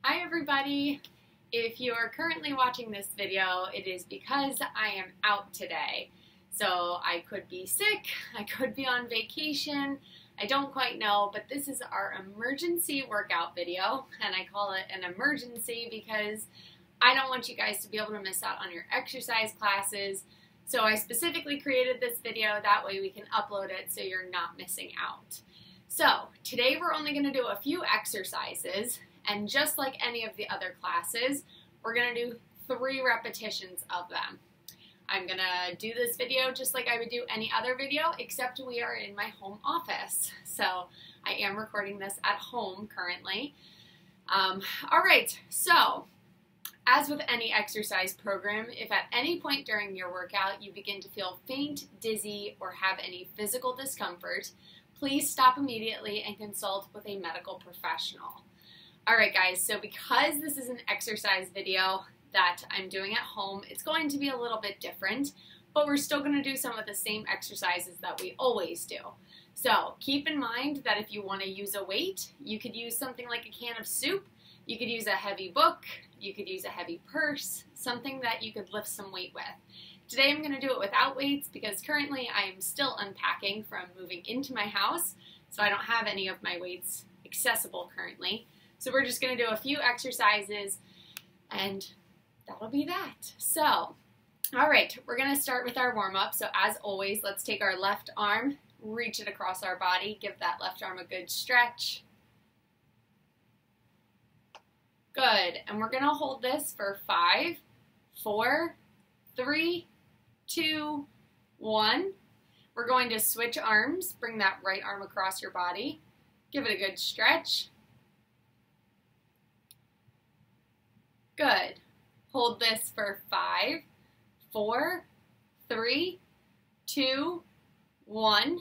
Hi everybody! If you are currently watching this video, it is because I am out today. So I could be sick, I could be on vacation, I don't quite know, but this is our emergency workout video, and I call it an emergency because I don't want you guys to be able to miss out on your exercise classes. So I specifically created this video, that way we can upload it so you're not missing out. So today we're only going to do a few exercises, and just like any of the other classes, we're going to do 3 repetitions of them. I'm going to do this video just like I would do any other video, except we are in my home office. So I am recording this at home currently. Alright, so as with any exercise program, if at any point during your workout you begin to feel faint, dizzy, or have any physical discomfort, please stop immediately and consult with a medical professional. Alright guys, so because this is an exercise video that I'm doing at home, it's going to be a little bit different, but we're still going to do some of the same exercises that we always do. So keep in mind that if you want to use a weight, you could use something like a can of soup, you could use a heavy book, you could use a heavy purse, something that you could lift some weight with. Today I'm going to do it without weights because currently I am still unpacking from moving into my house, so I don't have any of my weights accessible currently. So we're just going to do a few exercises and that'll be that. So, alright, we're going to start with our warm-up. So as always, let's take our left arm, reach it across our body, give that left arm a good stretch. Good, and we're going to hold this for 5, 4, 3, 2, 1. We're going to switch arms, bring that right arm across your body, give it a good stretch. Good. Hold this for 5, 4, 3, 2, 1.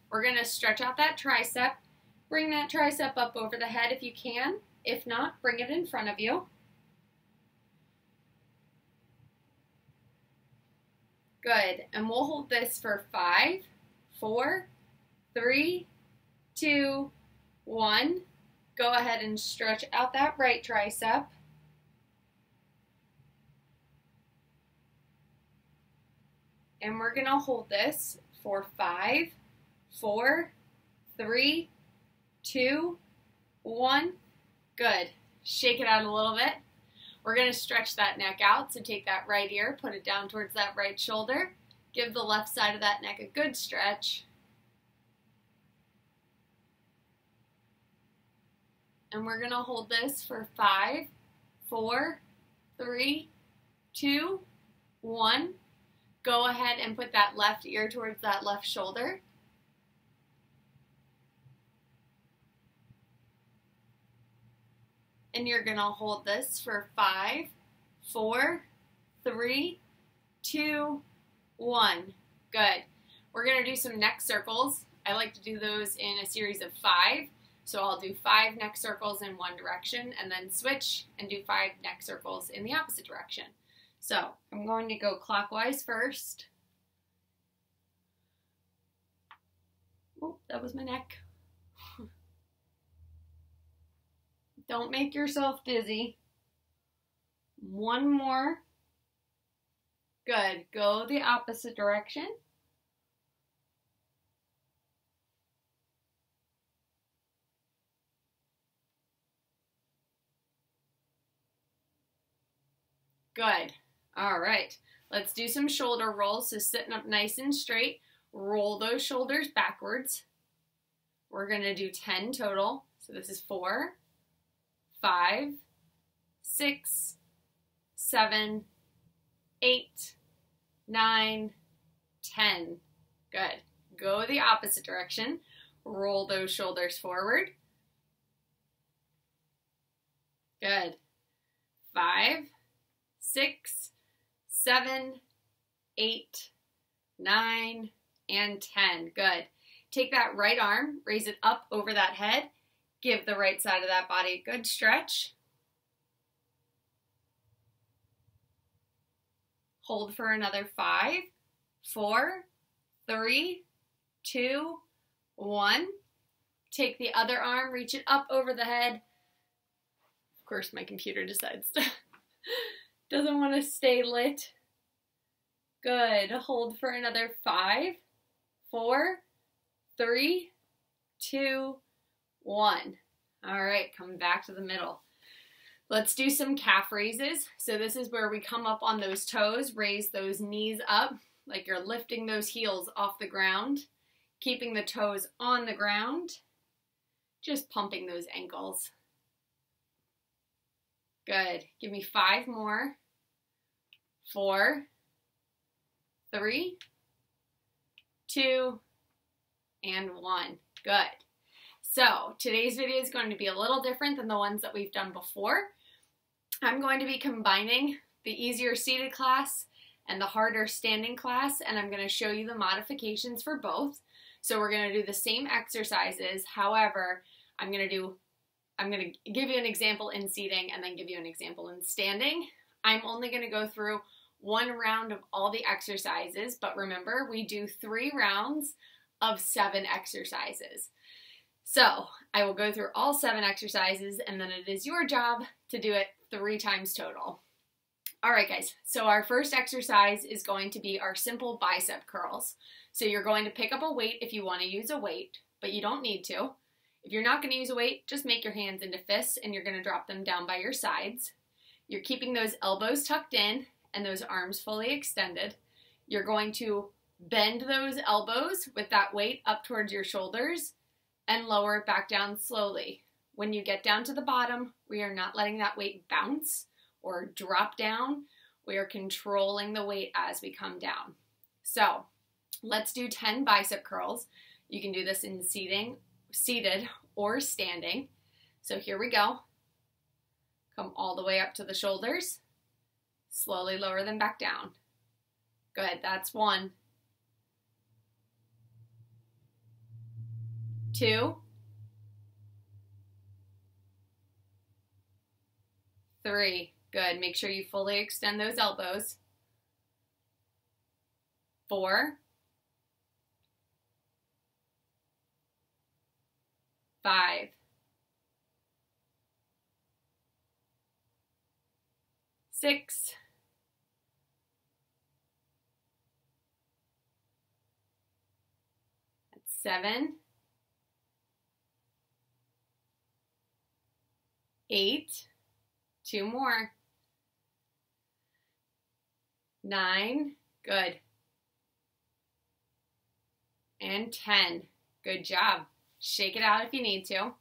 We're going to stretch out that tricep. Bring that tricep up over the head if you can. If not, bring it in front of you. Good. And we'll hold this for 5, 4, 3, 2, 1. Go ahead and stretch out that right tricep. And we're going to hold this for 5, 4, 3, 2, 1. Good. Shake it out a little bit. We're going to stretch that neck out, so take that right ear, put it down towards that right shoulder. Give the left side of that neck a good stretch. And we're going to hold this for 5, 4, 3, 2, 1. Go ahead and put that left ear towards that left shoulder. And you're going to hold this for 5, 4, 3, 2, 1. Good. We're going to do some neck circles. I like to do those in a series of 5. So I'll do 5 neck circles in one direction and then switch and do 5 neck circles in the opposite direction. So I'm going to go clockwise first. Oh, that was my neck. Don't make yourself dizzy. One more. Good. Go the opposite direction. Good. All right. Let's do some shoulder rolls. So sitting up nice and straight, roll those shoulders backwards. We're going to do 10 total. So this is 4, 5, 6, 7, 8, 9, 10. Good. Go the opposite direction. Roll those shoulders forward. Good. 5, 6, 7, 8, 9, and 10. Good. Take that right arm, raise it up over that head. Give the right side of that body a good stretch. Hold for another 5, 4, 3, 2, 1. Take the other arm, reach it up over the head. course my computer decides to doesn't want to stay lit. Good. Hold for another 5, 4, 3, 2, 1. All right, come back to the middle. Let's do some calf raises. So this is where we come up on those toes, raise those knees up like you're lifting those heels off the ground, keeping the toes on the ground, just pumping those ankles. Good. Give me 5 more. 4, 3, 2, and 1. Good. So today's video is going to be a little different than the ones that we've done before. I'm going to be combining the easier seated class and the harder standing class, and I'm going to show you the modifications for both. So we're going to do the same exercises. However, I'm going to give you an example in seating and then give you an example in standing. I'm only going to go through 1 round of all the exercises, but remember, we do 3 rounds of 7 exercises. So I will go through all 7 exercises, and then it is your job to do it 3 times total. All right, guys, so our first exercise is going to be our simple bicep curls. So you're going to pick up a weight if you want to use a weight, but you don't need to. If you're not going to use a weight, just make your hands into fists, and you're going to drop them down by your sides. You're keeping those elbows tucked in and those arms fully extended. You're going to bend those elbows with that weight up towards your shoulders and lower it back down slowly. When you get down to the bottom, we are not letting that weight bounce or drop down. We are controlling the weight as we come down. So let's do 10 bicep curls. You can do this in seated or standing. So here we go. Come all the way up to the shoulders. Slowly lower them back down. Good, that's 1. 2. 3. Good. Make sure you fully extend those elbows. 4. 5. 6. 7. 8. 2 more. 9. Good. And 10. Good job. Shake it out if you need to.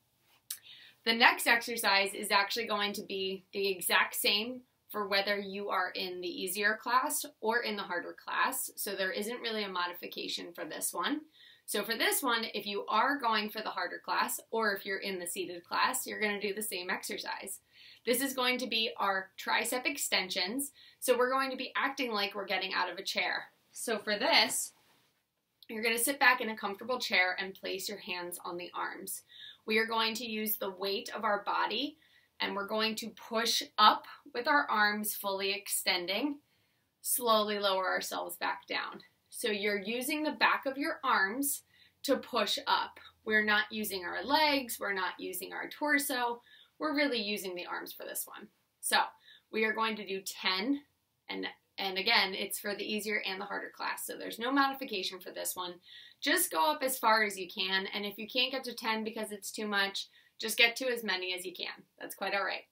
The next exercise is actually going to be the exact same for whether you are in the easier class or in the harder class. So there isn't really a modification for this one. So for this one, if you are going for the harder class or if you're in the seated class, you're going to do the same exercise. This is going to be our tricep extensions. So we're going to be acting like we're getting out of a chair. So for this, you're going to sit back in a comfortable chair and place your hands on the arms. We are going to use the weight of our body, and we're going to push up with our arms fully extending, slowly lower ourselves back down. So you're using the back of your arms to push up. We're not using our legs, we're not using our torso, we're really using the arms for this one. So we are going to do 10, and again, it's for the easier and the harder class, so there's no modification for this one. Just go up as far as you can, and if you can't get to 10 because it's too much, just get to as many as you can. That's quite all right.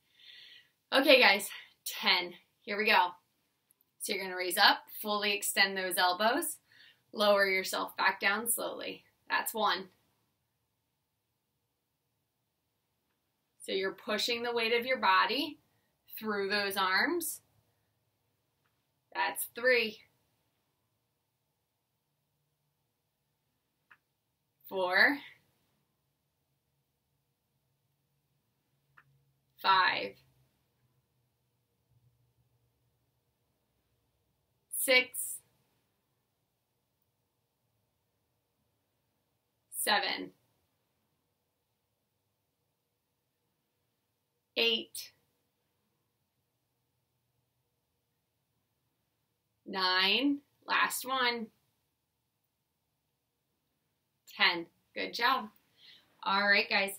Okay, guys, 10. Here we go. So you're going to raise up, fully extend those elbows, lower yourself back down slowly. That's 1. So you're pushing the weight of your body through those arms. That's 3. 4. 5. 6. 7. 8. 9. Last one. 10. Good job. All right, guys.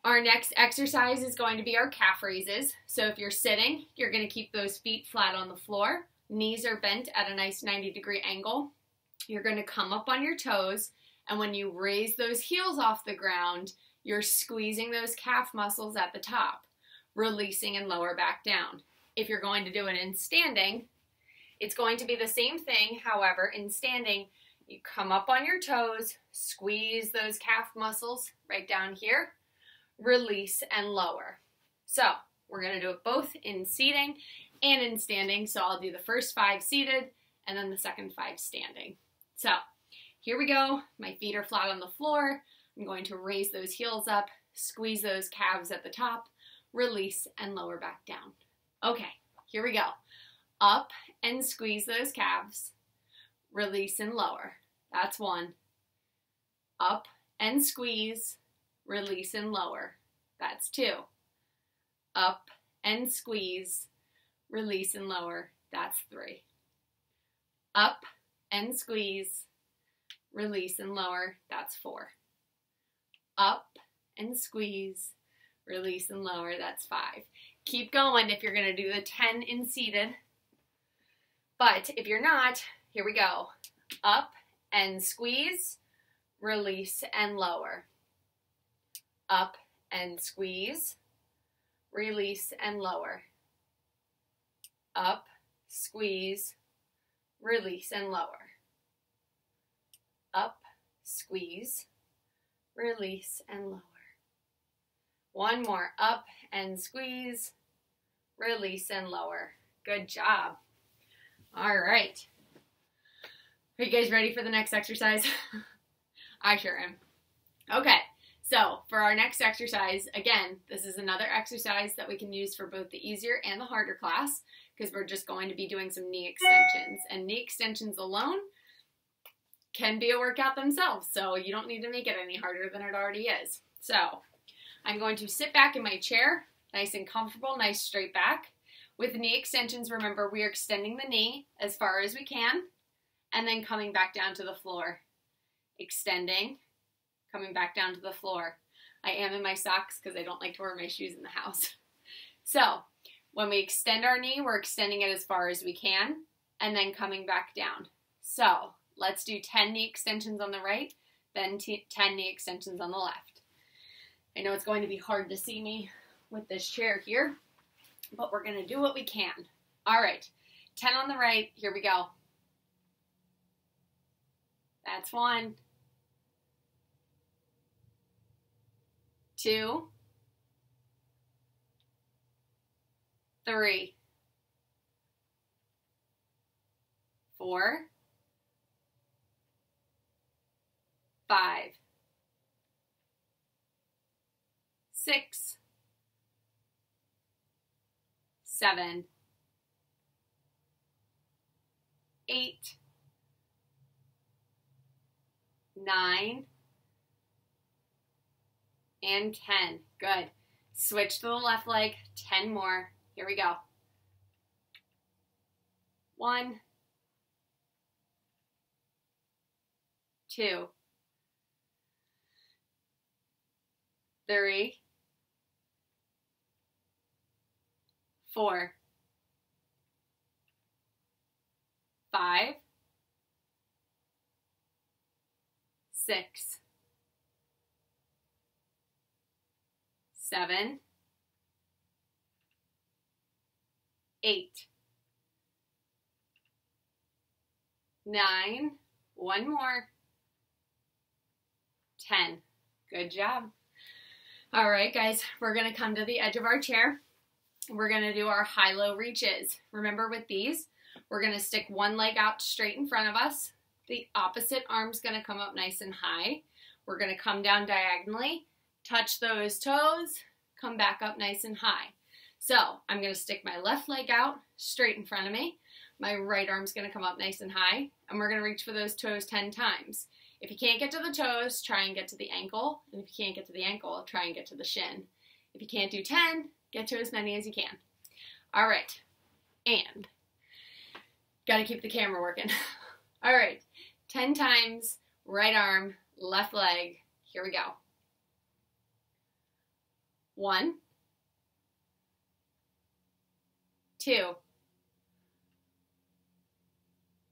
Our next exercise is going to be our calf raises. So if you're sitting, you're going to keep those feet flat on the floor. Knees are bent at a nice 90-degree angle. You're going to come up on your toes, and when you raise those heels off the ground, you're squeezing those calf muscles at the top, releasing and lower back down. If you're going to do it in standing, it's going to be the same thing. However, in standing, you come up on your toes, squeeze those calf muscles right down here, release and lower. So we're going to do it both in seating and in standing. So I'll do the first 5 seated and then the second 5 standing. So here we go. My feet are flat on the floor. I'm going to raise those heels up, squeeze those calves at the top, release and lower back down. Okay, here we go. Up and squeeze those calves, release and lower. That's 1. Up and squeeze, release and lower. That's 2. Up and squeeze, release and lower. That's 3. Up and squeeze, release and lower. That's 4. Up and squeeze, release and lower. That's 5. Keep going if you're going to do the 10 in seated. But if you're not, here we go. Up and squeeze, release and lower. Up and squeeze, release and lower. Up, squeeze, release and lower. Up, squeeze, release and lower. 1 more. Up and squeeze, release and lower. Good job. All right. Are you guys ready for the next exercise? I sure am. Okay, so for our next exercise, again, this is another exercise that we can use for both the easier and the harder class, because we're just going to be doing some knee extensions. And knee extensions alone can be a workout themselves, so you don't need to make it any harder than it already is. So I'm going to sit back in my chair, nice and comfortable, nice straight back. With knee extensions, remember, we are extending the knee as far as we can, and then coming back down to the floor. Extending, coming back down to the floor. I am in my socks because I don't like to wear my shoes in the house. So when we extend our knee, we're extending it as far as we can, and then coming back down. So let's do 10 knee extensions on the right, then 10 knee extensions on the left. I know it's going to be hard to see me with this chair here, but we're going to do what we can. All right, 10 on the right, here we go. That's 1, 2, 3, 4, 5, 6, 7, 8, 9, and 10. Good. Switch to the left leg. 10 more. Here we go. 1, 2, 3, 4, 5, 6, 7, 8, 9, 1 more, 10. Good job. All right, guys, we're going to come to the edge of our chair. We're going to do our high-low reaches. Remember, with these, we're going to stick one leg out straight in front of us. The opposite arm's going to come up nice and high. We're going to come down diagonally, touch those toes, come back up nice and high. So I'm going to stick my left leg out straight in front of me. My right arm's going to come up nice and high, and we're going to reach for those toes 10 times. If you can't get to the toes, try and get to the ankle. And if you can't get to the ankle, try and get to the shin. If you can't do 10, get to as many as you can. All right. And got to keep the camera working. All right. 10 times, right arm, left leg. Here we go. 1, 2,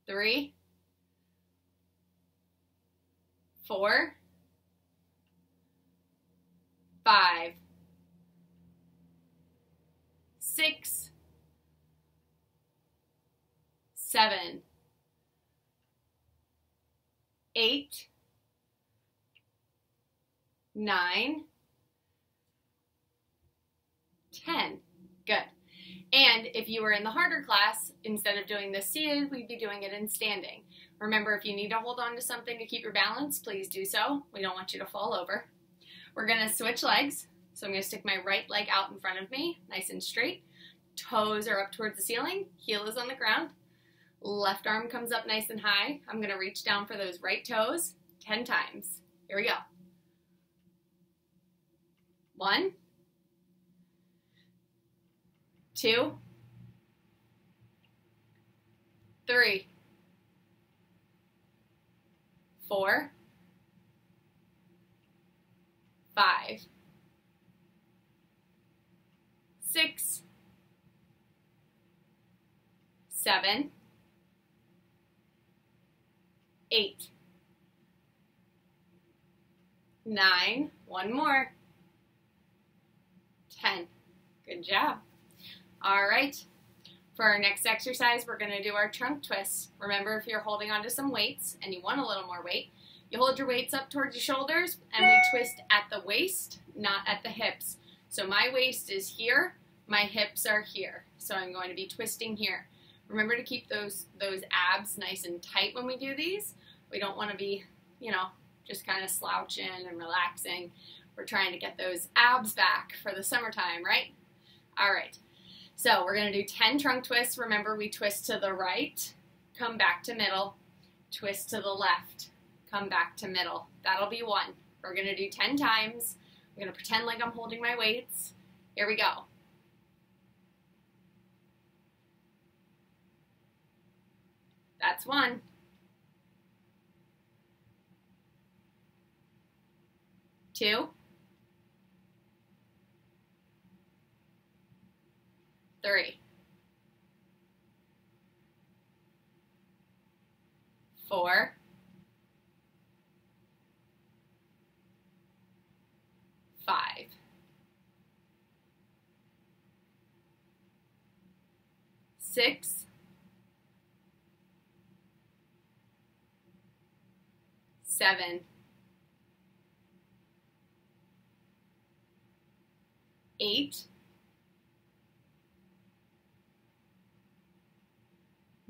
3, 4, 5, 6, 7, 8, 9, 10. Good. And if you were in the harder class, instead of doing this seated, we'd be doing it in standing. Remember, if you need to hold on to something to keep your balance, please do so. We don't want you to fall over. We're going to switch legs. So I'm going to stick my right leg out in front of me, nice and straight. Toes are up towards the ceiling. Heel is on the ground. Left arm comes up nice and high. I'm going to reach down for those right toes 10 times. Here we go. 1, 2, 3, 4, 5, 6, 7, 8, 9, one more, 10. Good job. All right. For our next exercise, we're going to do our trunk twists. Remember, if you're holding onto some weights and you want a little more weight, you hold your weights up towards your shoulders and we twist at the waist, not at the hips. So my waist is here, my hips are here. So I'm going to be twisting here. Remember to keep those abs nice and tight when we do these. We don't want to be, just kind of slouching and relaxing. We're trying to get those abs back for the summertime, right? All right. So we're going to do 10 trunk twists. Remember, we twist to the right, come back to middle, twist to the left, come back to middle. That'll be 1. We're going to do 10 times. I'm going to pretend like I'm holding my weights. Here we go. That's 1. 2, 3, 4, 5, 6, 7, 8,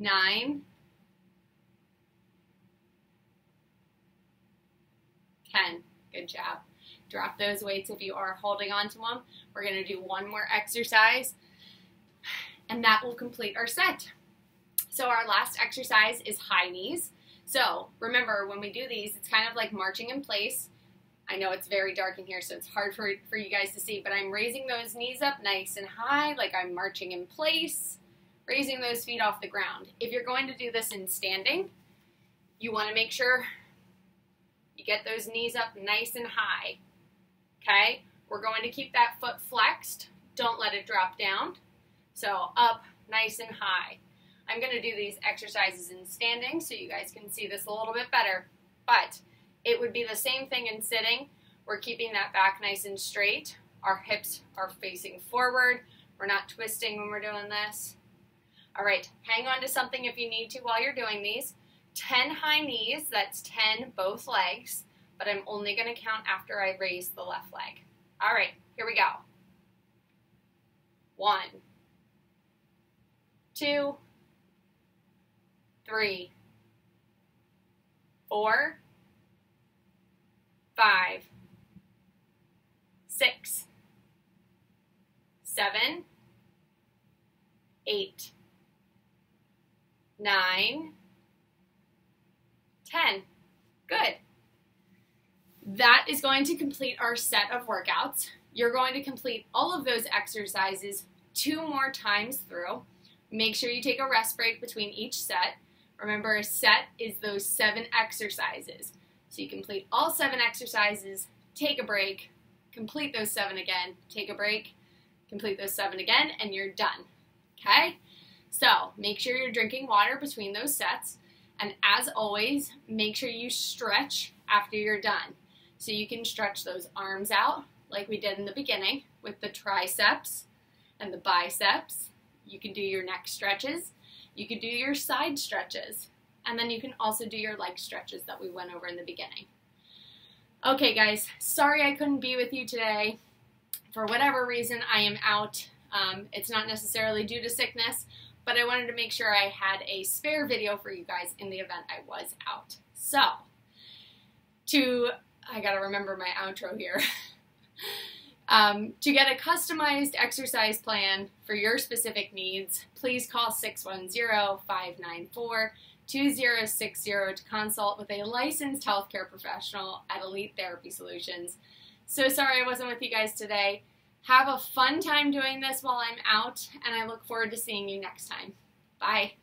9, 10. Good job. Drop those weights if you are holding on to them. We're going to do one more exercise, and that will complete our set. So our last exercise is high knees. So remember, when we do these, it's kind of like marching in place. I know it's very dark in here, so it's hard for you guys to see, but I'm raising those knees up nice and high, like I'm marching in place, raising those feet off the ground. If you're going to do this in standing, you want to make sure you get those knees up nice and high, okay? We're going to keep that foot flexed. Don't let it drop down. So up nice and high. I'm going to do these exercises in standing so you guys can see this a little bit better, but it would be the same thing in sitting. We're keeping that back nice and straight. Our hips are facing forward. We're not twisting when we're doing this. All right, hang on to something if you need to while you're doing these. 10 high knees, that's 10 both legs, but I'm only going to count after I raise the left leg. All right, here we go. 1, 2, 3, 4, 5, 6, 7, 8, 9, 10. Good. That is going to complete our set of workouts. You're going to complete all of those exercises 2 more times through. Make sure you take a rest break between each set. Remember, a set is those 7 exercises. So you complete all 7 exercises, take a break, complete those 7 again, take a break, complete those 7 again, and you're done, okay? So make sure you're drinking water between those sets, and as always, make sure you stretch after you're done. So you can stretch those arms out like we did in the beginning with the triceps and the biceps. You can do your neck stretches, you can do your side stretches, and then you can also do your leg stretches that we went over in the beginning. Okay guys, sorry I couldn't be with you today. For whatever reason, I am out. It's not necessarily due to sickness, but I wanted to make sure I had a spare video for you guys in the event I was out. So, I gotta remember my outro here. To get a customized exercise plan for your specific needs, please call 610-594-2060 to consult with a licensed healthcare professional at Elite Therapy Solutions. So sorry I wasn't with you guys today. Have a fun time doing this while I'm out, and I look forward to seeing you next time. Bye.